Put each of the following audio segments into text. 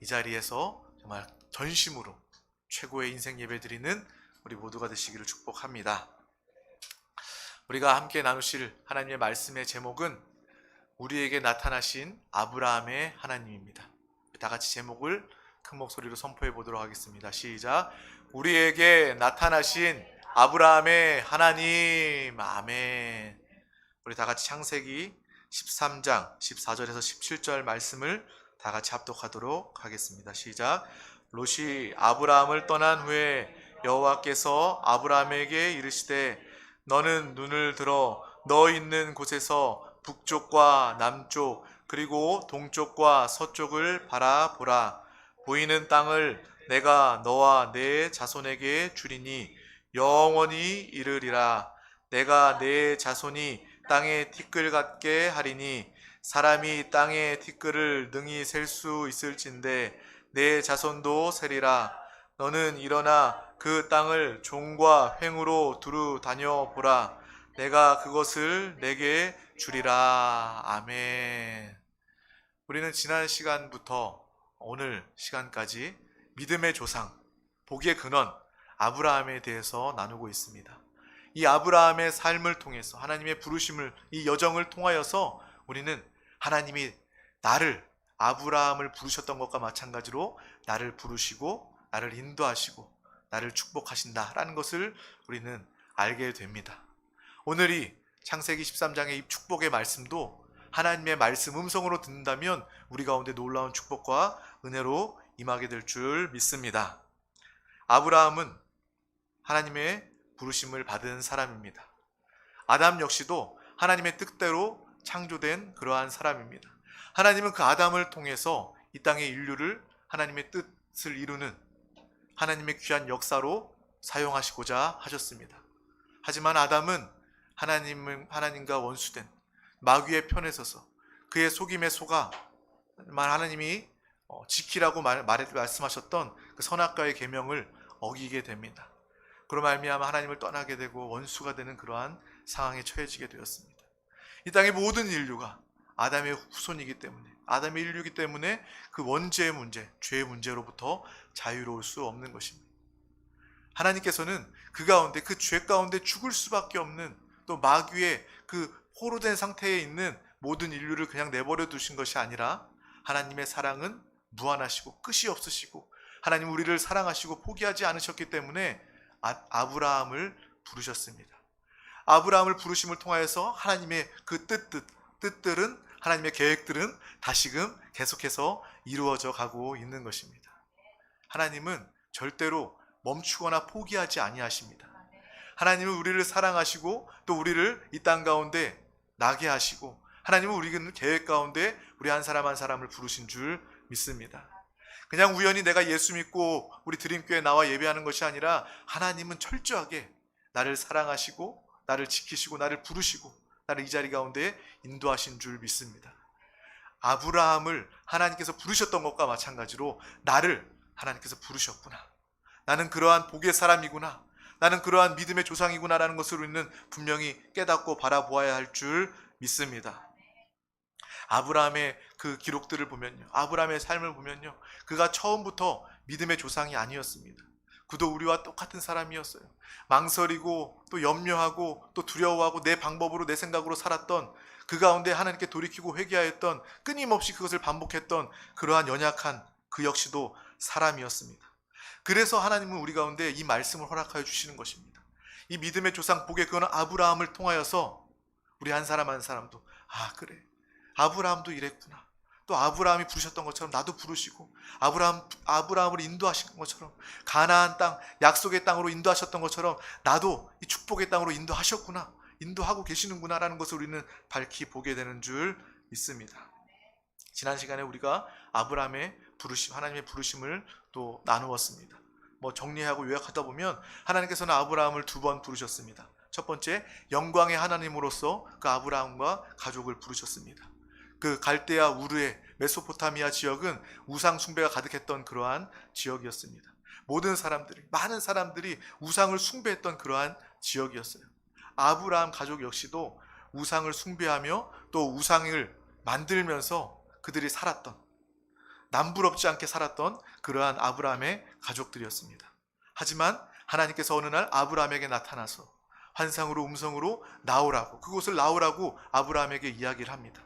이 자리에서 정말 전심으로 최고의 인생 예배 드리는 우리 모두가 되시기를 축복합니다. 우리가 함께 나누실 하나님의 말씀의 제목은 우리에게 나타나신 아브라함의 하나님입니다. 다 같이 제목을 큰 목소리로 선포해 보도록 하겠습니다. 시작. 우리에게 나타나신 아브라함의 하나님. 아멘. 우리 다 같이 창세기 13장 14절에서 17절 말씀을 다 같이 합독하도록 하겠습니다. 시작. 롯이 아브라함을 떠난 후에 여호와께서 아브라함에게 이르시되 너는 눈을 들어 너 있는 곳에서 북쪽과 남쪽 그리고 동쪽과 서쪽을 바라보라. 보이는 땅을 내가 너와 내 자손에게 주리니 영원히 이르리라. 내가 내 자손이 땅의 티끌 같게 하리니 사람이 땅의 티끌을 능히 셀 수 있을진데 내 자손도 세리라. 너는 일어나 그 땅을 종과 횡으로 두루 다녀 보라. 내가 그것을 내게 주리라. 아멘. 우리는 지난 시간부터 오늘 시간까지 믿음의 조상, 복의 근원 아브라함에 대해서 나누고 있습니다. 이 아브라함의 삶을 통해서 하나님의 부르심을, 이 여정을 통하여서 우리는 하나님이 나를, 아브라함을 부르셨던 것과 마찬가지로 나를 부르시고 나를 인도하시고 나를 축복하신다라는 것을 우리는 알게 됩니다. 오늘 이 창세기 13장의 이 축복의 말씀도 하나님의 말씀 음성으로 듣는다면 우리 가운데 놀라운 축복과 은혜로 임하게 될 줄 믿습니다. 아브라함은 하나님의 부르심을 받은 사람입니다. 아담 역시도 하나님의 뜻대로 창조된 그러한 사람입니다. 하나님은 그 아담을 통해서 이 땅의 인류를 하나님의 뜻을 이루는 하나님의 귀한 역사로 사용하시고자 하셨습니다. 하지만 아담은 하나님과 원수된 마귀의 편에 서서 그의 속임에 속아 하나님이 지키라고 말씀하셨던 그 선악과의 계명을 어기게 됩니다. 그로 말미암아 하나님을 떠나게 되고 원수가 되는 그러한 상황에 처해지게 되었습니다. 이 땅의 모든 인류가 아담의 후손이기 때문에, 아담의 인류이기 때문에 그 원죄의 문제, 죄의 문제로부터 자유로울 수 없는 것입니다. 하나님께서는 그 가운데, 그 죄 가운데 죽을 수밖에 없는 또 마귀의 그 포로된 상태에 있는 모든 인류를 그냥 내버려 두신 것이 아니라 하나님의 사랑은 무한하시고 끝이 없으시고 하나님 우리를 사랑하시고 포기하지 않으셨기 때문에 아브라함을 부르셨습니다. 아브라함을 부르심을 통하여서 하나님의 그 뜻들은, 하나님의 계획들은 다시금 계속해서 이루어져 가고 있는 것입니다. 하나님은 절대로 멈추거나 포기하지 아니하십니다. 하나님은 우리를 사랑하시고 또 우리를 이 땅 가운데 나게 하시고 하나님은 우리는 계획 가운데 우리 한 사람 한 사람을 부르신 줄 믿습니다. 그냥 우연히 내가 예수 믿고 우리 드림교회에 나와 예배하는 것이 아니라 하나님은 철저하게 나를 사랑하시고 나를 지키시고 나를 부르시고 나를 이 자리 가운데 인도하신 줄 믿습니다. 아브라함을 하나님께서 부르셨던 것과 마찬가지로 나를 하나님께서 부르셨구나. 나는 그러한 복의 사람이구나. 나는 그러한 믿음의 조상이구나라는 것을 우리는 분명히 깨닫고 바라보아야 할 줄 믿습니다. 아브라함의 그 기록들을 보면요, 아브라함의 삶을 보면요, 그가 처음부터 믿음의 조상이 아니었습니다. 그도 우리와 똑같은 사람이었어요. 망설이고 또 염려하고 또 두려워하고 내 방법으로 내 생각으로 살았던, 그 가운데 하나님께 돌이키고 회개하였던, 끊임없이 그것을 반복했던 그러한 연약한 그 역시도 사람이었습니다. 그래서 하나님은 우리 가운데 이 말씀을 허락하여 주시는 것입니다. 이 믿음의 조상 복의 그는 아브라함을 통하여서 우리 한 사람 한 사람도 그래, 아브라함도 이랬구나. 또 아브라함이 부르셨던 것처럼 나도 부르시고 아브라함을 인도하신 것처럼 가나안 땅, 약속의 땅으로 인도하셨던 것처럼 나도 이 축복의 땅으로 인도하셨구나, 인도하고 계시는구나 라는 것을 우리는 밝히 보게 되는 줄 믿습니다. 지난 시간에 우리가 아브라함의 부르심, 하나님의 부르심을 또 나누었습니다. 정리하고 요약하다 보면 하나님께서는 아브라함을 두 번 부르셨습니다. 첫 번째, 영광의 하나님으로서 그 아브라함과 가족을 부르셨습니다. 그 갈대아 우르의 메소포타미아 지역은 우상 숭배가 가득했던 그러한 지역이었습니다. 많은 사람들이 우상을 숭배했던 그러한 지역이었어요. 아브라함 가족 역시도 우상을 숭배하며 또 우상을 만들면서 그들이 살았던, 남부럽지 않게 살았던 그러한 아브라함의 가족들이었습니다. 하지만 하나님께서 어느 날 아브라함에게 나타나서 환상으로 음성으로 나오라고, 그곳을 나오라고 아브라함에게 이야기를 합니다.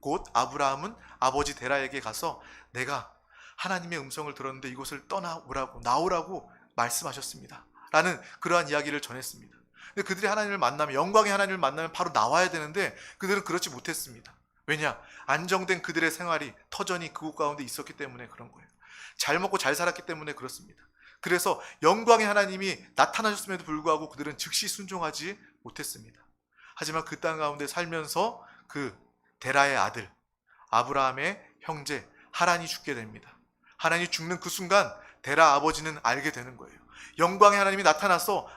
곧 아브라함은 아버지 데라에게 가서 내가 하나님의 음성을 들었는데 이곳을 떠나오라고, 나오라고 말씀하셨습니다 라는 그러한 이야기를 전했습니다. 근데 그들이 하나님을 만나면, 영광의 하나님을 만나면 바로 나와야 되는데 그들은 그렇지 못했습니다. 왜냐? 안정된 그들의 생활이 터전이 그곳 가운데 있었기 때문에 그런 거예요. 잘 먹고 잘 살았기 때문에 그렇습니다. 그래서 영광의 하나님이 나타나셨음에도 불구하고 그들은 즉시 순종하지 못했습니다. 하지만 그 땅 가운데 살면서 그 데라의 아들 아브라함의 형제 하란이 죽게 됩니다. 하란이 죽는 그 순간 데라 아버지는 알게 되는 거예요. 영광의 하나님이 나타나서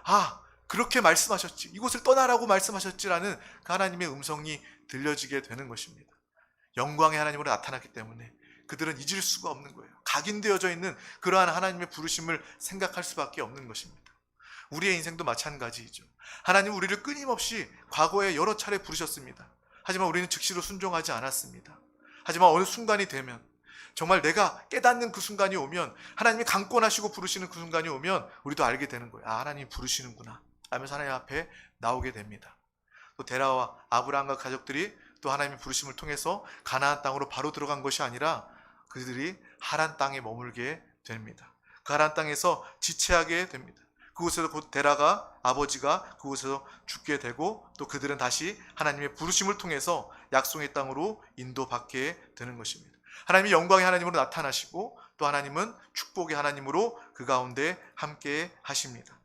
그렇게 말씀하셨지, 이곳을 떠나라고 말씀하셨지라는 그 하나님의 음성이 들려지게 되는 것입니다. 영광의 하나님으로 나타났기 때문에 그들은 잊을 수가 없는 거예요. 각인되어져 있는 그러한 하나님의 부르심을 생각할 수밖에 없는 것입니다. 우리의 인생도 마찬가지이죠. 하나님 우리를 끊임없이 과거에 여러 차례 부르셨습니다. 하지만 우리는 즉시로 순종하지 않았습니다. 하지만 어느 순간이 되면, 정말 내가 깨닫는 그 순간이 오면, 하나님이 강권하시고 부르시는 그 순간이 오면 우리도 알게 되는 거예요. 하나님이 부르시는구나 하면서 하나님 앞에 나오게 됩니다. 또 데라와 아브라함과 가족들이 또 하나님의 부르심을 통해서 가나안 땅으로 바로 들어간 것이 아니라 그들이 하란 땅에 머물게 됩니다. 그 하란 땅에서 지체하게 됩니다. 그곳에서 곧 데라가, 아버지가 그곳에서 죽게 되고, 또 그들은 다시 하나님의 부르심을 통해서 약속의 땅으로 인도받게 되는 것입니다. 하나님이 영광의 하나님으로 나타나시고, 또 하나님은 축복의 하나님으로 그 가운데 함께 하십니다.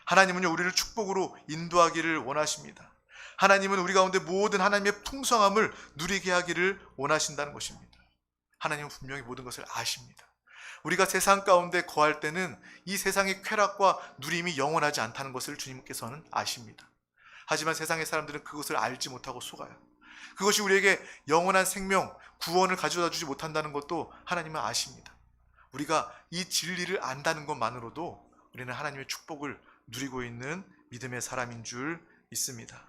하나님은요, 우리를 축복으로 인도하기를 원하십니다. 하나님은 우리 가운데 모든 하나님의 풍성함을 누리게 하기를 원하신다는 것입니다. 하나님은 분명히 모든 것을 아십니다. 우리가 세상 가운데 거할 때는 이 세상의 쾌락과 누림이 영원하지 않다는 것을 주님께서는 아십니다. 하지만 세상의 사람들은 그것을 알지 못하고 속아요. 그것이 우리에게 영원한 생명, 구원을 가져다 주지 못한다는 것도 하나님은 아십니다. 우리가 이 진리를 안다는 것만으로도 우리는 하나님의 축복을 누리고 있는 믿음의 사람인 줄 믿습니다.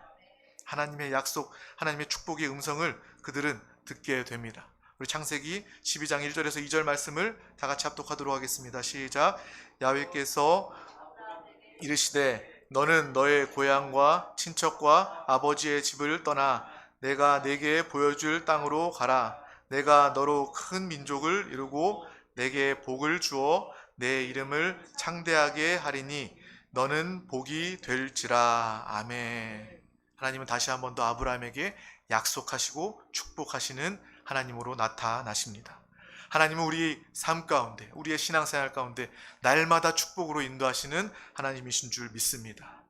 하나님의 약속, 하나님의 축복의 음성을 그들은 듣게 됩니다. 우리 창세기 12장 1절에서 2절 말씀을 다 같이 합독하도록 하겠습니다. 시작. 야훼께서 이르시되 너는 너의 고향과 친척과 아버지의 집을 떠나 내가 네게 보여줄 땅으로 가라. 내가 너로 큰 민족을 이루고 내게 복을 주어 내 이름을 창대하게 하리니 너는 복이 될지라. 아멘. 하나님은 다시 한 번 더 아브라함에게 약속하시고 축복하시는 하나님으로 나타나십니다. 하나님은 우리 삶 가운데, 우리의 신앙생활 가운데 날마다 축복으로 인도하시는 하나님이신 줄 믿습니다.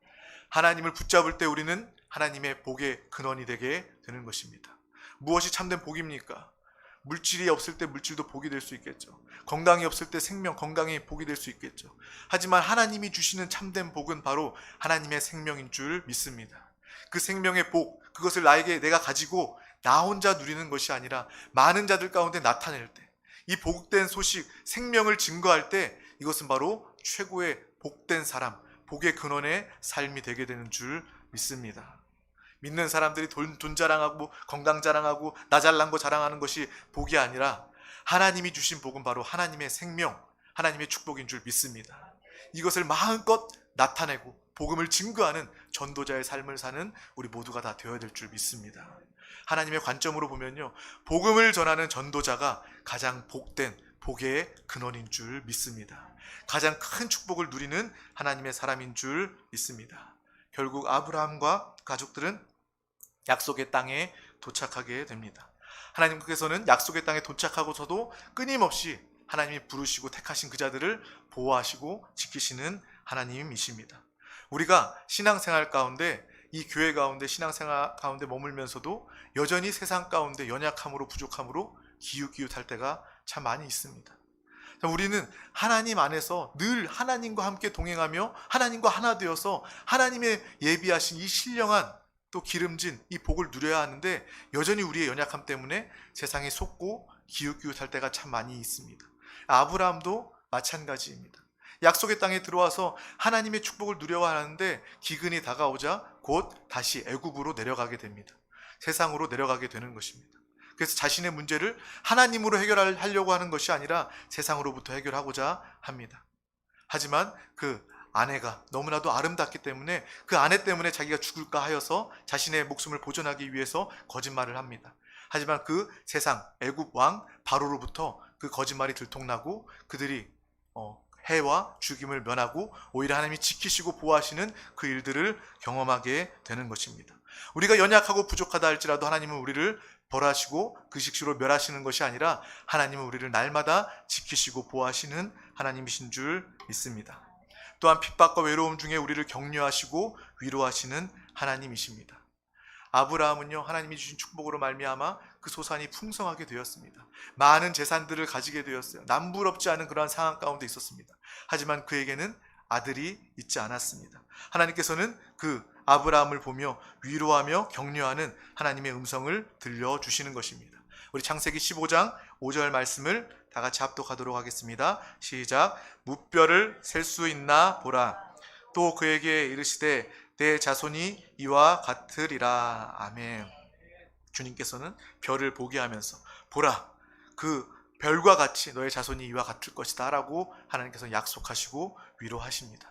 하나님을 붙잡을 때 우리는 하나님의 복의 근원이 되게 되는 것입니다. 무엇이 참된 복입니까? 물질이 없을 때 물질도 복이 될 수 있겠죠. 건강이 없을 때 생명, 건강이 복이 될 수 있겠죠. 하지만 하나님이 주시는 참된 복은 바로 하나님의 생명인 줄 믿습니다. 그 생명의 복, 그것을 내가 가지고 나 혼자 누리는 것이 아니라 많은 자들 가운데 나타낼 때, 이 복된 소식, 생명을 증거할 때 이것은 바로 최고의 복된 사람, 복의 근원의 삶이 되게 되는 줄 믿습니다. 믿는 사람들이 돈 자랑하고 건강 자랑하고 나 잘난 거 자랑하는 것이 복이 아니라 하나님이 주신 복은 바로 하나님의 생명, 하나님의 축복인 줄 믿습니다. 이것을 마음껏 나타내고 복음을 증거하는 전도자의 삶을 사는 우리 모두가 다 되어야 될 줄 믿습니다. 하나님의 관점으로 보면요, 복음을 전하는 전도자가 가장 복된 복의 근원인 줄 믿습니다. 가장 큰 축복을 누리는 하나님의 사람인 줄 믿습니다. 결국 아브라함과 가족들은 약속의 땅에 도착하게 됩니다. 하나님께서는 약속의 땅에 도착하고서도 끊임없이 하나님이 부르시고 택하신 그 자들을 보호하시고 지키시는 하나님이십니다. 우리가 신앙생활 가운데, 이 교회 가운데, 신앙생활 가운데 머물면서도 여전히 세상 가운데 연약함으로, 부족함으로 기웃기웃할 때가 참 많이 있습니다. 우리는 하나님 안에서 늘 하나님과 함께 동행하며 하나님과 하나 되어서 하나님의 예비하신 이 신령한 또 기름진 이 복을 누려야 하는데, 여전히 우리의 연약함 때문에 세상에 속고 기웃기웃할 때가 참 많이 있습니다. 아브라함도 마찬가지입니다. 약속의 땅에 들어와서 하나님의 축복을 누려야 하는데 기근이 다가오자 곧 다시 애굽으로 내려가게 됩니다. 세상으로 내려가게 되는 것입니다. 그래서 자신의 문제를 하나님으로 해결하려고 하는 것이 아니라 세상으로부터 해결하고자 합니다. 하지만 그 아내가 너무나도 아름답기 때문에 그 아내 때문에 자기가 죽을까 하여서 자신의 목숨을 보존하기 위해서 거짓말을 합니다. 하지만 그 세상 애굽 왕 바로로부터 그 거짓말이 들통나고 그들이 해와 죽임을 면하고 오히려 하나님이 지키시고 보호하시는 그 일들을 경험하게 되는 것입니다. 우리가 연약하고 부족하다 할지라도 하나님은 우리를 벌하시고 그 식시로 멸하시는 것이 아니라 하나님은 우리를 날마다 지키시고 보호하시는 하나님이신 줄 믿습니다. 또한 핍박과 외로움 중에 우리를 격려하시고 위로하시는 하나님이십니다. 아브라함은요, 하나님이 주신 축복으로 말미암아 그 소산이 풍성하게 되었습니다. 많은 재산들을 가지게 되었어요. 남부럽지 않은 그러한 상황 가운데 있었습니다. 하지만 그에게는 아들이 있지 않았습니다. 하나님께서는 그 아브라함을 보며 위로하며 격려하는 하나님의 음성을 들려주시는 것입니다. 우리 창세기 15장 5절 말씀을 다 같이 합독하도록 하겠습니다. 시작. 무뼈를 셀 수 있나 보라. 또 그에게 이르시되 내 자손이 이와 같으리라. 아멘. 주님께서는 별을 보게 하면서 보라, 그 별과 같이 너의 자손이 이와 같을 것이다 라고 하나님께서 약속하시고 위로하십니다.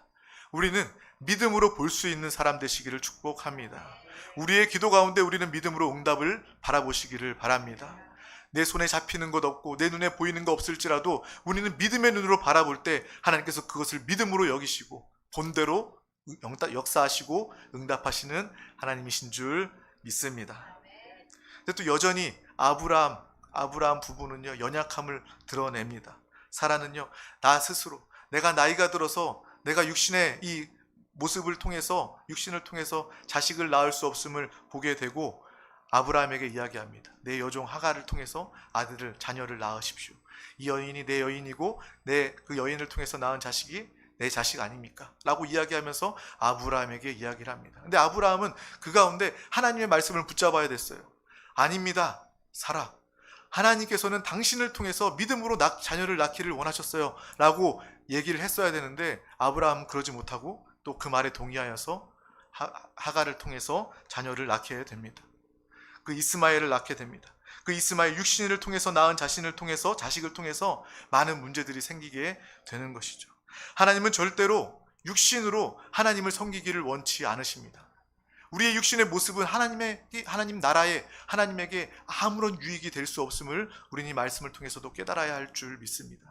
우리는 믿음으로 볼 수 있는 사람 되시기를 축복합니다. 우리의 기도 가운데 우리는 믿음으로 응답을 바라보시기를 바랍니다. 내 손에 잡히는 것 없고 내 눈에 보이는 것 없을지라도 우리는 믿음의 눈으로 바라볼 때 하나님께서 그것을 믿음으로 여기시고 본대로 역사하시고 응답하시는 하나님이신 줄 믿습니다. 근데 또 여전히 아브라함 부부는요, 연약함을 드러냅니다. 사라는요, 나 스스로 내가 나이가 들어서 내가 육신의 이 모습을 통해서, 육신을 통해서 자식을 낳을 수 없음을 보게 되고 아브라함에게 이야기합니다. 내 여종 하갈을 통해서 자녀를 낳으십시오. 이 여인이 내 여인이고 그 여인을 통해서 낳은 자식이 내 자식 아닙니까? 라고 이야기하면서 아브라함에게 이야기를 합니다. 근데 아브라함은 그 가운데 하나님의 말씀을 붙잡아야 됐어요. 아닙니다. 사라, 하나님께서는 당신을 통해서 믿음으로 자녀를 낳기를 원하셨어요 라고 얘기를 했어야 되는데 아브라함은 그러지 못하고 또 그 말에 동의하여서 하갈을 통해서 자녀를 낳게 됩니다. 그 이스마엘을 낳게 됩니다. 그 이스마엘 육신을 통해서 낳은 자식을 통해서 많은 문제들이 생기게 되는 것이죠. 하나님은 절대로 육신으로 하나님을 섬기기를 원치 않으십니다. 우리의 육신의 모습은 하나님 나라에 하나님에게 아무런 유익이 될 수 없음을 우리는 이 말씀을 통해서도 깨달아야 할 줄 믿습니다.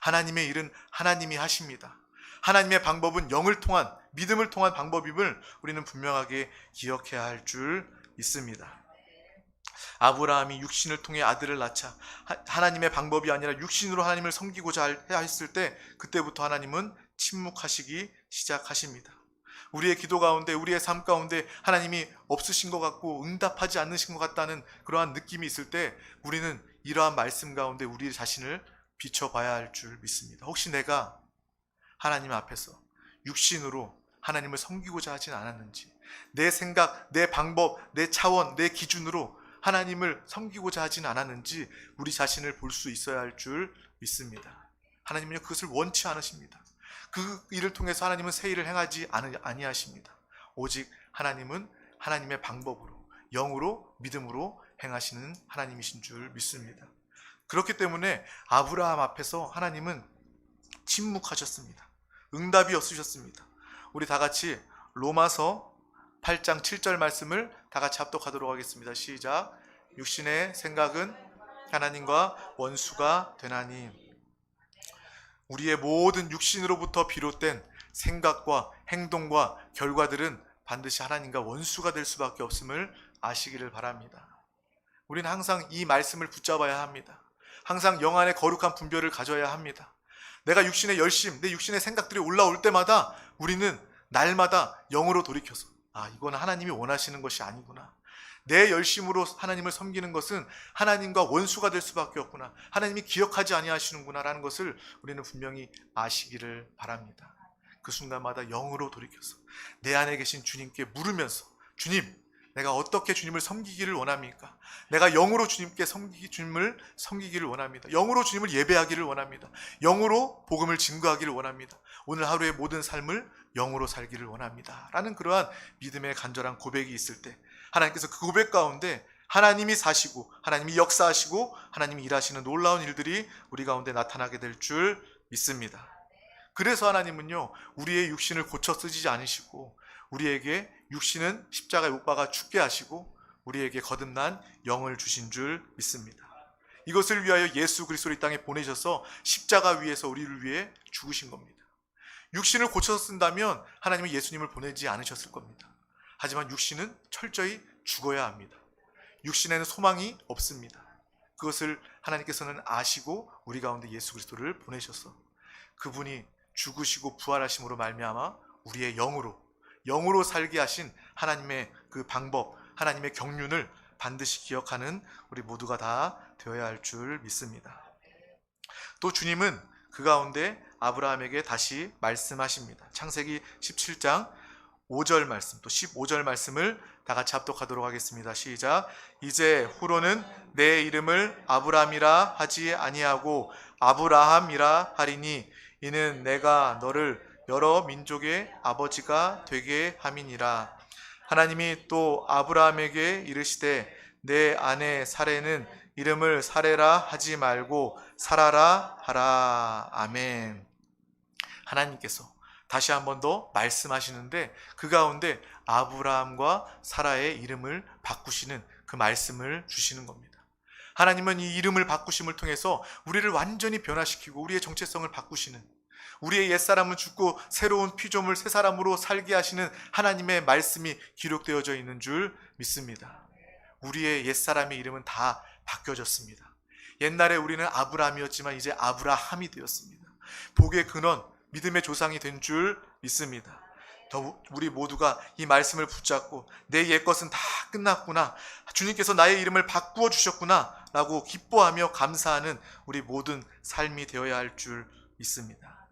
하나님의 일은 하나님이 하십니다. 하나님의 방법은 영을 통한, 믿음을 통한 방법임을 우리는 분명하게 기억해야 할 줄 믿습니다. 아브라함이 육신을 통해 아들을 낳자 하나님의 방법이 아니라 육신으로 하나님을 섬기고자 했을 때 그때부터 하나님은 침묵하시기 시작하십니다. 우리의 기도 가운데, 우리의 삶 가운데 하나님이 없으신 것 같고 응답하지 않으신 것 같다는 그러한 느낌이 있을 때 우리는 이러한 말씀 가운데 우리 자신을 비춰봐야 할 줄 믿습니다. 혹시 내가 하나님 앞에서 육신으로 하나님을 섬기고자 하진 않았는지, 내 생각, 내 방법, 내 차원, 내 기준으로 하나님을 섬기고자 하진 않았는지 우리 자신을 볼 수 있어야 할 줄 믿습니다. 하나님은 그것을 원치 않으십니다. 그 일을 통해서 하나님은 새 일을 행하지 아니하십니다. 오직 하나님은 하나님의 방법으로, 영으로, 믿음으로 행하시는 하나님이신 줄 믿습니다. 그렇기 때문에 아브라함 앞에서 하나님은 침묵하셨습니다. 응답이 없으셨습니다. 우리 다 같이 로마서 8장 7절 말씀을 다 같이 합독하도록 하겠습니다. 시작. 육신의 생각은 하나님과 원수가 되나니. 우리의 모든 육신으로부터 비롯된 생각과 행동과 결과들은 반드시 하나님과 원수가 될 수밖에 없음을 아시기를 바랍니다. 우리는 항상 이 말씀을 붙잡아야 합니다. 항상 영 안에 거룩한 분별을 가져야 합니다. 내가 육신의 열심, 내 육신의 생각들이 올라올 때마다 우리는 날마다 영으로 돌이켜서 이거는 하나님이 원하시는 것이 아니구나. 내 열심으로 하나님을 섬기는 것은 하나님과 원수가 될 수밖에 없구나. 하나님이 기억하지 아니하시는구나 라는 것을 우리는 분명히 아시기를 바랍니다. 그 순간마다 영으로 돌이켜서 내 안에 계신 주님께 물으면서, 주님, 내가 어떻게 주님을 섬기기를 원합니까? 내가 영으로 주님을 섬기기를 원합니다. 영으로 주님을 예배하기를 원합니다. 영으로 복음을 증거하기를 원합니다. 오늘 하루의 모든 삶을 영으로 살기를 원합니다. 라는 그러한 믿음의 간절한 고백이 있을 때 하나님께서 그 고백 가운데 하나님이 사시고 하나님이 역사하시고 하나님이 일하시는 놀라운 일들이 우리 가운데 나타나게 될 줄 믿습니다. 그래서 하나님은요, 우리의 육신을 고쳐 쓰지 않으시고 우리에게 육신은 십자가에 못 박아 죽게 하시고 우리에게 거듭난 영을 주신 줄 믿습니다. 이것을 위하여 예수 그리스도를 이 땅에 보내셔서 십자가 위에서 우리를 위해 죽으신 겁니다. 육신을 고쳐서 쓴다면 하나님은 예수님을 보내지 않으셨을 겁니다. 하지만 육신은 철저히 죽어야 합니다. 육신에는 소망이 없습니다. 그것을 하나님께서는 아시고 우리 가운데 예수 그리스도를 보내셔서 그분이 죽으시고 부활하심으로 말미암아 우리의 영으로 살게 하신 하나님의 그 방법, 하나님의 경륜을 반드시 기억하는 우리 모두가 다 되어야 할 줄 믿습니다. 또 주님은 그 가운데 아브라함에게 다시 말씀하십니다. 창세기 17장 5절 말씀, 또 15절 말씀을 다 같이 합독하도록 하겠습니다. 시작. 이제 후로는 내 이름을 아브라함이라 하지 아니하고 아브라함이라 하리니 이는 내가 너를 여러 민족의 아버지가 되게 함이니라. 하나님이 또 아브라함에게 이르시되 내 아내 사레는 이름을 사레라 하지 말고 사라라 하라. 아멘. 하나님께서 다시 한 번 더 말씀하시는데 그 가운데 아브라함과 사라의 이름을 바꾸시는 그 말씀을 주시는 겁니다. 하나님은 이 이름을 바꾸심을 통해서 우리를 완전히 변화시키고 우리의 정체성을 바꾸시는, 우리의 옛사람은 죽고 새로운 피조물 새 사람으로 살게 하시는 하나님의 말씀이 기록되어져 있는 줄 믿습니다. 우리의 옛사람의 이름은 다 바뀌어졌습니다. 옛날에 우리는 아브라함이었지만 이제 아브라함이 되었습니다. 복의 근원, 믿음의 조상이 된 줄 믿습니다. 더 우리 모두가 이 말씀을 붙잡고 내 옛것은 다 끝났구나, 주님께서 나의 이름을 바꾸어 주셨구나 라고 기뻐하며 감사하는 우리 모든 삶이 되어야 할 줄 믿습니다.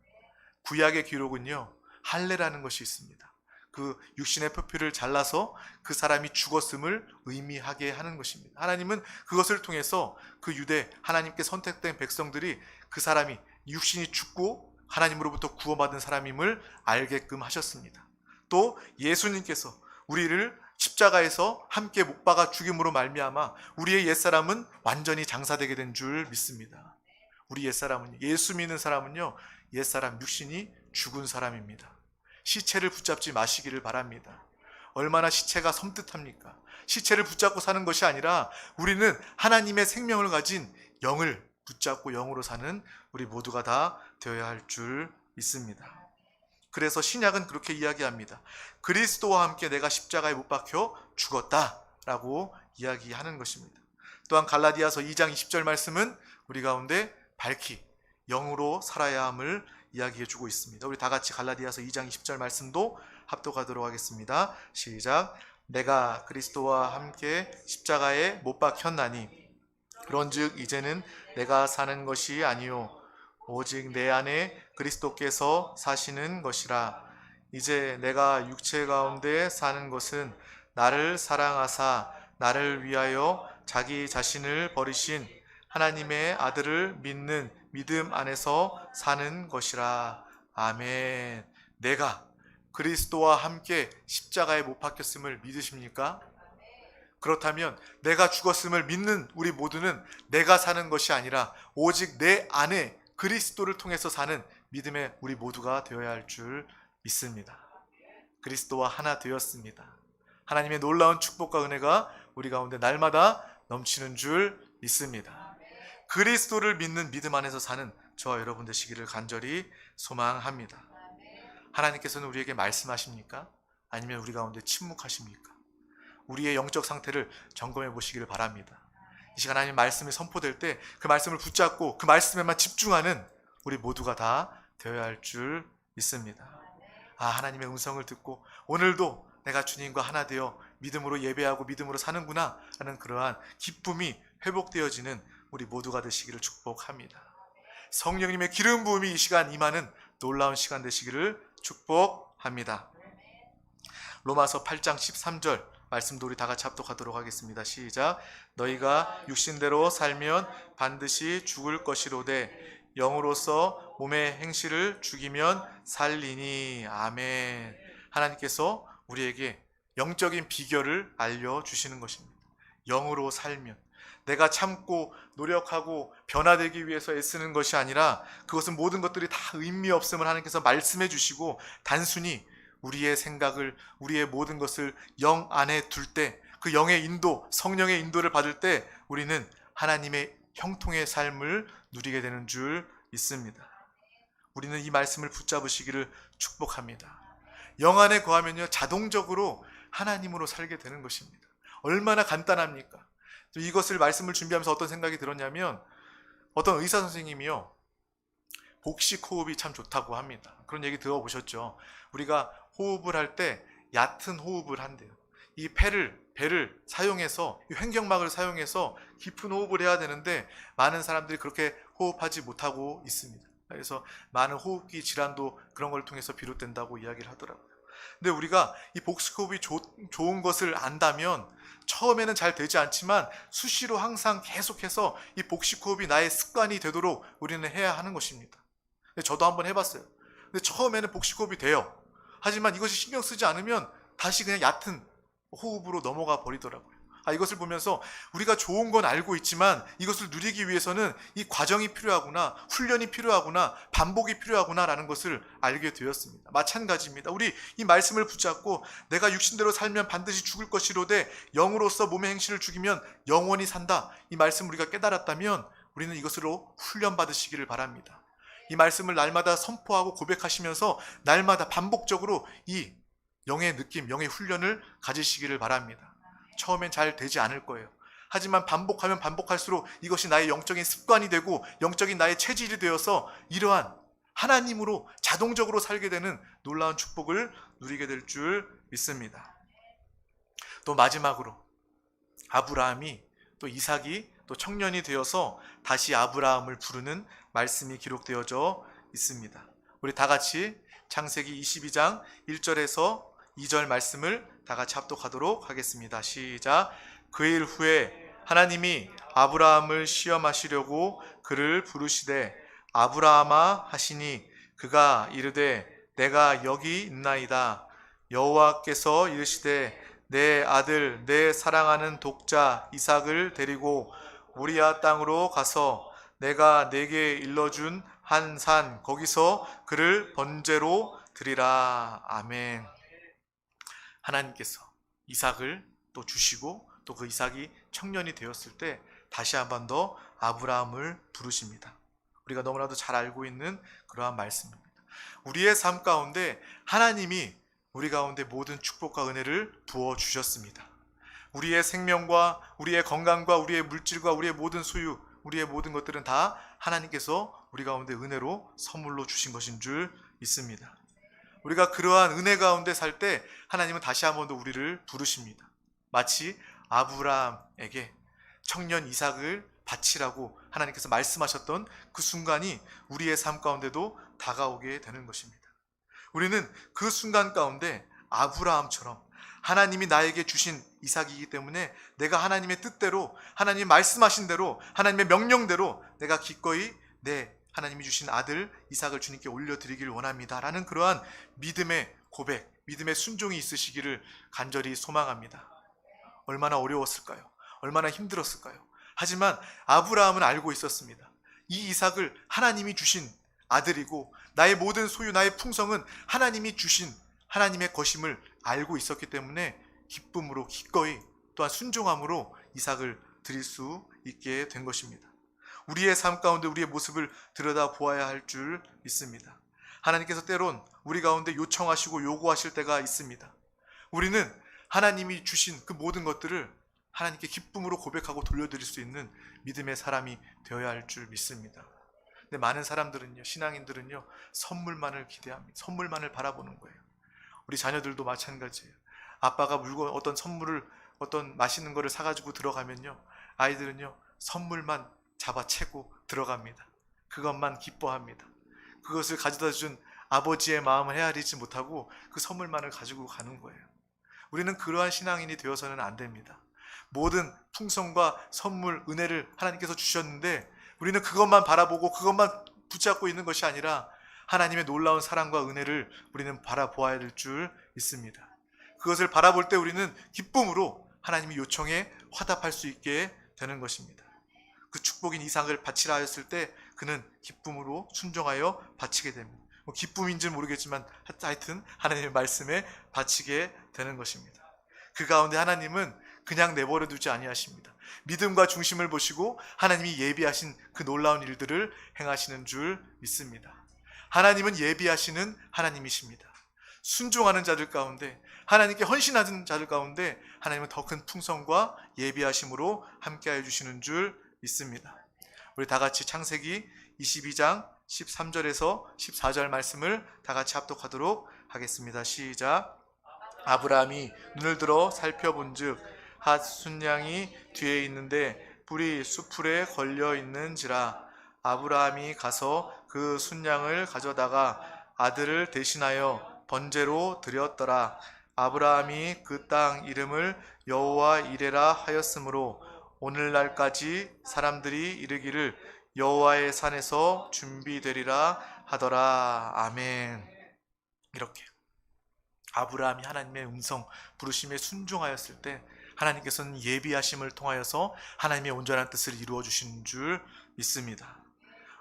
구약의 기록은요, 할례라는 것이 있습니다. 그 육신의 표피를 잘라서 그 사람이 죽었음을 의미하게 하는 것입니다. 하나님은 그것을 통해서 그 유대 하나님께 선택된 백성들이 그 사람이 육신이 죽고 하나님으로부터 구원받은 사람임을 알게끔 하셨습니다. 또 예수님께서 우리를 십자가에서 함께 못 박아 죽임으로 말미암아 우리의 옛사람은 완전히 장사되게 된 줄 믿습니다. 우리 옛사람은, 예수 믿는 사람은요, 옛사람 육신이 죽은 사람입니다. 시체를 붙잡지 마시기를 바랍니다. 얼마나 시체가 섬뜩합니까? 시체를 붙잡고 사는 것이 아니라 우리는 하나님의 생명을 가진 영을 붙잡고 영으로 사는 우리 모두가 다 되어야 할 줄 믿습니다. 그래서 신약은 그렇게 이야기합니다. 그리스도와 함께 내가 십자가에 못 박혀 죽었다라고 이야기하는 것입니다. 또한 갈라디아서 2장 20절 말씀은 우리 가운데 밝히 영으로 살아야 함을 이야기해주고 있습니다. 우리 다 같이 갈라디아서 2장 20절 말씀도 합독하도록 하겠습니다. 시작. 내가 그리스도와 함께 십자가에 못 박혔나니 그런즉 이제는 내가 사는 것이 아니요 오직 내 안에 그리스도께서 사시는 것이라. 이제 내가 육체 가운데 사는 것은 나를 사랑하사 나를 위하여 자기 자신을 버리신 하나님의 아들을 믿는 믿음 안에서 사는 것이라. 아멘. 내가 그리스도와 함께 십자가에 못 박혔음을 믿으십니까? 그렇다면 내가 죽었음을 믿는 우리 모두는 내가 사는 것이 아니라 오직 내 안에 그리스도를 통해서 사는 믿음의 우리 모두가 되어야 할 줄 믿습니다. 그리스도와 하나 되었습니다. 하나님의 놀라운 축복과 은혜가 우리 가운데 날마다 넘치는 줄 믿습니다. 그리스도를 믿는 믿음 안에서 사는 저와 여러분 되시기를 간절히 소망합니다. 하나님께서는 우리에게 말씀하십니까? 아니면 우리 가운데 침묵하십니까? 우리의 영적 상태를 점검해 보시기를 바랍니다. 이 시간 하나님 말씀이 선포될 때 그 말씀을 붙잡고 그 말씀에만 집중하는 우리 모두가 다 되어야 할 줄 믿습니다. 아, 하나님의 음성을 듣고 오늘도 내가 주님과 하나 되어 믿음으로 예배하고 믿음으로 사는구나 하는 그러한 기쁨이 회복되어지는 우리 모두가 되시기를 축복합니다. 성령님의 기름 부음이 이 시간 임하는 놀라운 시간 되시기를 축복합니다. 로마서 8장 13절 말씀도 우리 다 같이 합독하도록 하겠습니다. 시작. 너희가 육신대로 살면 반드시 죽을 것이로되 영으로서 몸의 행실을 죽이면 살리니. 아멘. 하나님께서 우리에게 영적인 비결을 알려주시는 것입니다. 영으로 살면, 내가 참고 노력하고 변화되기 위해서 애쓰는 것이 아니라 그것은 모든 것들이 다 의미 없음을 하나님께서 말씀해 주시고 단순히 우리의 생각을, 우리의 모든 것을 영 안에 둘 때, 그 영의 인도, 성령의 인도를 받을 때 우리는 하나님의 형통의 삶을 누리게 되는 줄 믿습니다. 우리는 이 말씀을 붙잡으시기를 축복합니다. 영 안에 거하면요, 자동적으로 하나님으로 살게 되는 것입니다. 얼마나 간단합니까? 이것을 말씀을 준비하면서 어떤 생각이 들었냐면, 어떤 의사 선생님이요, 복식 호흡이 참 좋다고 합니다. 그런 얘기 들어보셨죠? 우리가 호흡을 할 때 얕은 호흡을 한대요. 이 배를 사용해서, 이 횡격막을 사용해서 깊은 호흡을 해야 되는데 많은 사람들이 그렇게 호흡하지 못하고 있습니다. 그래서 많은 호흡기 질환도 그런 걸 통해서 비롯된다고 이야기를 하더라고요. 근데 우리가 이 복식 호흡이 좋은 것을 안다면 처음에는 잘 되지 않지만 수시로 항상 계속해서 이 복식 호흡이 나의 습관이 되도록 우리는 해야 하는 것입니다. 저도 한번 해봤어요. 근데 처음에는 복식 호흡이 돼요. 하지만 이것이 신경 쓰지 않으면 다시 그냥 얕은 호흡으로 넘어가 버리더라고요. 이것을 보면서 우리가 좋은 건 알고 있지만 이것을 누리기 위해서는 이 과정이 필요하구나, 훈련이 필요하구나, 반복이 필요하구나 라는 것을 알게 되었습니다. 마찬가지입니다. 우리 이 말씀을 붙잡고 내가 육신대로 살면 반드시 죽을 것이로되 영으로서 몸의 행실을 죽이면 영원히 산다, 이 말씀을 우리가 깨달았다면 우리는 이것으로 훈련받으시기를 바랍니다. 이 말씀을 날마다 선포하고 고백하시면서 날마다 반복적으로 이 영의 느낌, 영의 훈련을 가지시기를 바랍니다. 처음엔 잘 되지 않을 거예요. 하지만 반복하면 반복할수록 이것이 나의 영적인 습관이 되고 영적인 나의 체질이 되어서 이러한 하나님으로 자동적으로 살게 되는 놀라운 축복을 누리게 될 줄 믿습니다. 또 마지막으로 아브라함이, 또 이삭이 또 청년이 되어서 다시 아브라함을 부르는 말씀이 기록되어져 있습니다. 우리 다 같이 창세기 22장 1절에서 2절 말씀을 다 같이 합독하도록 하겠습니다. 시작. 그 일 후에 하나님이 아브라함을 시험하시려고 그를 부르시되 아브라함아 하시니 그가 이르되 내가 여기 있나이다. 여호와께서 이르시되 내 아들 내 사랑하는 독자 이삭을 데리고 모리아 땅으로 가서 내가 내게 일러준 한 산 거기서 그를 번제로 드리라. 아멘. 하나님께서 이삭을 또 주시고 또 그 이삭이 청년이 되었을 때 다시 한 번 더 아브라함을 부르십니다. 우리가 너무나도 잘 알고 있는 그러한 말씀입니다. 우리의 삶 가운데 하나님이 우리 가운데 모든 축복과 은혜를 부어 주셨습니다. 우리의 생명과 우리의 건강과 우리의 물질과 우리의 모든 소유, 우리의 모든 것들은 다 하나님께서 우리 가운데 은혜로 선물로 주신 것인 줄 믿습니다. 우리가 그러한 은혜 가운데 살 때 하나님은 다시 한 번 더 우리를 부르십니다. 마치 아브라함에게 청년 이삭을 바치라고 하나님께서 말씀하셨던 그 순간이 우리의 삶 가운데도 다가오게 되는 것입니다. 우리는 그 순간 가운데 아브라함처럼 하나님이 나에게 주신 이삭이기 때문에 내가 하나님의 뜻대로, 하나님 말씀하신 대로, 하나님의 명령대로 내가 기꺼이 내 하나님이 주신 아들 이삭을 주님께 올려드리기를 원합니다 라는 그러한 믿음의 고백, 믿음의 순종이 있으시기를 간절히 소망합니다. 얼마나 어려웠을까요? 얼마나 힘들었을까요? 하지만 아브라함은 알고 있었습니다. 이 이삭을 하나님이 주신 아들이고 나의 모든 소유, 나의 풍성은 하나님이 주신 하나님의 것임을 알고 있었기 때문에 기쁨으로 기꺼이 또한 순종함으로 이삭을 드릴 수 있게 된 것입니다. 우리의 삶 가운데 우리의 모습을 들여다보아야 할 줄 믿습니다. 하나님께서 때론 우리 가운데 요청하시고 요구하실 때가 있습니다. 우리는 하나님이 주신 그 모든 것들을 하나님께 기쁨으로 고백하고 돌려드릴 수 있는 믿음의 사람이 되어야 할 줄 믿습니다. 근데 많은 사람들은요, 신앙인들은요, 선물만을 기대합니다. 선물만을 바라보는 거예요. 우리 자녀들도 마찬가지예요. 아빠가 물건, 어떤 선물을, 어떤 맛있는 거를 사가지고 들어가면요, 아이들은요, 선물만 잡아채고 들어갑니다. 그것만 기뻐합니다. 그것을 가져다 준 아버지의 마음을 헤아리지 못하고 그 선물만을 가지고 가는 거예요. 우리는 그러한 신앙인이 되어서는 안 됩니다. 모든 풍성과 선물, 은혜를 하나님께서 주셨는데 우리는 그것만 바라보고 그것만 붙잡고 있는 것이 아니라 하나님의 놀라운 사랑과 은혜를 우리는 바라보아야 될 줄 믿습니다. 그것을 바라볼 때 우리는 기쁨으로 하나님의 요청에 화답할 수 있게 되는 것입니다. 그 축복인 이삭을 바치라 하였을 때 그는 기쁨으로 순종하여 바치게 됩니다. 기쁨인지는 모르겠지만 하여튼 하나님의 말씀에 바치게 되는 것입니다. 그 가운데 하나님은 그냥 내버려 두지 아니하십니다. 믿음과 중심을 보시고 하나님이 예비하신 그 놀라운 일들을 행하시는 줄 믿습니다. 하나님은 예비하시는 하나님이십니다. 순종하는 자들 가운데, 하나님께 헌신하는 자들 가운데 하나님은 더 큰 풍성과 예비하심으로 함께하여 주시는 줄 믿습니다. 우리 다 같이 창세기 22장 13절에서 14절 말씀을 다 같이 합독하도록 하겠습니다. 시작. 아브라함이 눈을 들어 살펴본즉 핫 순양이 뒤에 있는데 뿔이 수풀에 걸려 있는지라. 아브라함이 가서 그 순양을 가져다가 아들을 대신하여 번제로 드렸더라. 아브라함이 그 땅 이름을 여호와 이레라 하였으므로 오늘날까지 사람들이 이르기를 여호와의 산에서 준비되리라 하더라. 아멘. 이렇게 아브라함이 하나님의 음성 부르심에 순종하였을 때 하나님께서는 예비하심을 통하여서 하나님의 온전한 뜻을 이루어 주시는 줄 믿습니다.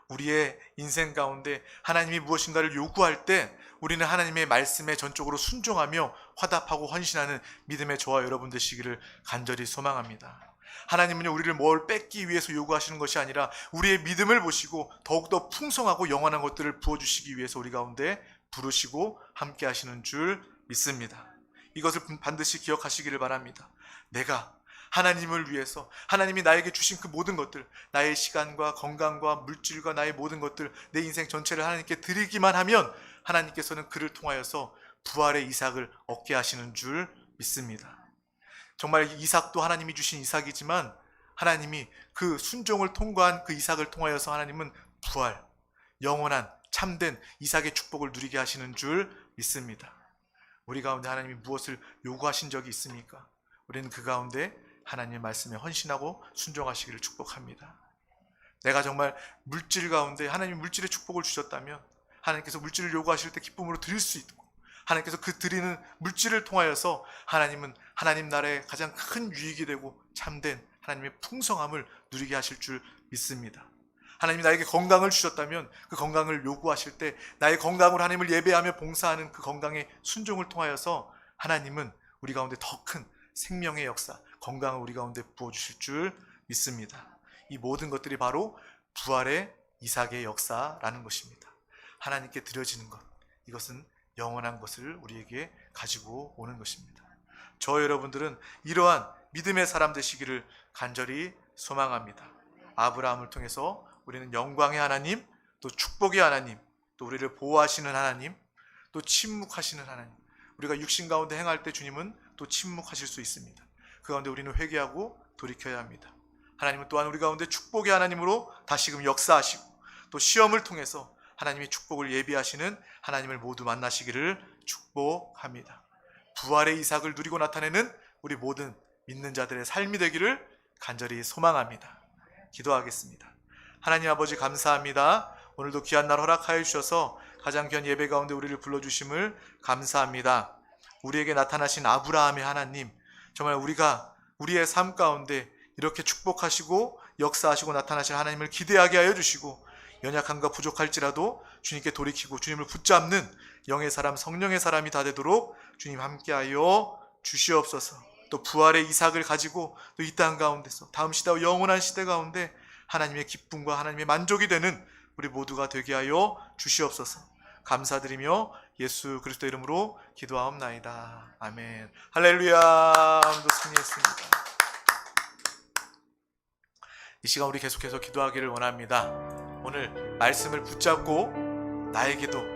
우리의 인생 가운데 하나님이 무엇인가를 요구할 때 우리는 하나님의 말씀에 전적으로 순종하며 화답하고 헌신하는 믿음의 저와 여러분 되시기를 간절히 소망합니다. 하나님은 우리를 뭘 뺏기 위해서 요구하시는 것이 아니라 우리의 믿음을 보시고 더욱더 풍성하고 영원한 것들을 부어주시기 위해서 우리 가운데 부르시고 함께 하시는 줄 믿습니다. 이것을 반드시 기억하시기를 바랍니다. 내가 하나님을 위해서 하나님이 나에게 주신 그 모든 것들, 나의 시간과 건강과 물질과 나의 모든 것들, 내 인생 전체를 하나님께 드리기만 하면 하나님께서는 그를 통하여서 부활의 이삭을 얻게 하시는 줄 믿습니다. 정말 이삭도 하나님이 주신 이삭이지만 하나님이 그 순종을 통과한 그 이삭을 통하여서 하나님은 부활, 영원한 참된 이삭의 축복을 누리게 하시는 줄 믿습니다. 우리 가운데 하나님이 무엇을 요구하신 적이 있습니까? 우리는 그 가운데 하나님의 말씀에 헌신하고 순종하시기를 축복합니다. 내가 정말 물질 가운데 하나님이 물질의 축복을 주셨다면 하나님께서 물질을 요구하실 때 기쁨으로 드릴 수 있고 하나님께서 그 드리는 물질을 통하여서 하나님은 하나님 나라의 가장 큰 유익이 되고 참된 하나님의 풍성함을 누리게 하실 줄 믿습니다. 하나님이 나에게 건강을 주셨다면 그 건강을 요구하실 때 나의 건강으로 하나님을 예배하며 봉사하는 그 건강의 순종을 통하여서 하나님은 우리 가운데 더 큰 생명의 역사, 건강을 우리 가운데 부어주실 줄 믿습니다. 이 모든 것들이 바로 부활의 이삭의 역사라는 것입니다. 하나님께 드려지는 것, 이것은 영원한 것을 우리에게 가지고 오는 것입니다. 저 여러분들은 이러한 믿음의 사람 되시기를 간절히 소망합니다. 아브라함을 통해서 우리는 영광의 하나님, 또 축복의 하나님, 또 우리를 보호하시는 하나님, 또 침묵하시는 하나님, 우리가 육신 가운데 행할 때 주님은 또 침묵하실 수 있습니다. 그 가운데 우리는 회개하고 돌이켜야 합니다. 하나님은 또한 우리 가운데 축복의 하나님으로 다시금 역사하시고 또 시험을 통해서 하나님의 축복을 예비하시는 하나님을 모두 만나시기를 축복합니다. 부활의 이삭을 누리고 나타내는 우리 모든 믿는 자들의 삶이 되기를 간절히 소망합니다. 기도하겠습니다. 하나님 아버지 감사합니다. 오늘도 귀한 날 허락하여 주셔서 가장 귀한 예배 가운데 우리를 불러주심을 감사합니다. 우리에게 나타나신 아브라함의 하나님, 정말 우리가 우리의 삶 가운데 이렇게 축복하시고 역사하시고 나타나실 하나님을 기대하게 하여 주시고 연약함과 부족할지라도 주님께 돌이키고 주님을 붙잡는 영의 사람, 성령의 사람이 다 되도록 주님 함께하여 주시옵소서. 또 부활의 이삭을 가지고 또 이 땅 가운데서 다음 시대와 영원한 시대 가운데 하나님의 기쁨과 하나님의 만족이 되는 우리 모두가 되게 하여 주시옵소서. 감사드리며 예수 그리스도 이름으로 기도하옵나이다. 아멘. 할렐루야. 오늘도 승리했습니다. 이 시간 우리 계속해서 기도하기를 원합니다. 오늘 말씀을 붙잡고 나에게도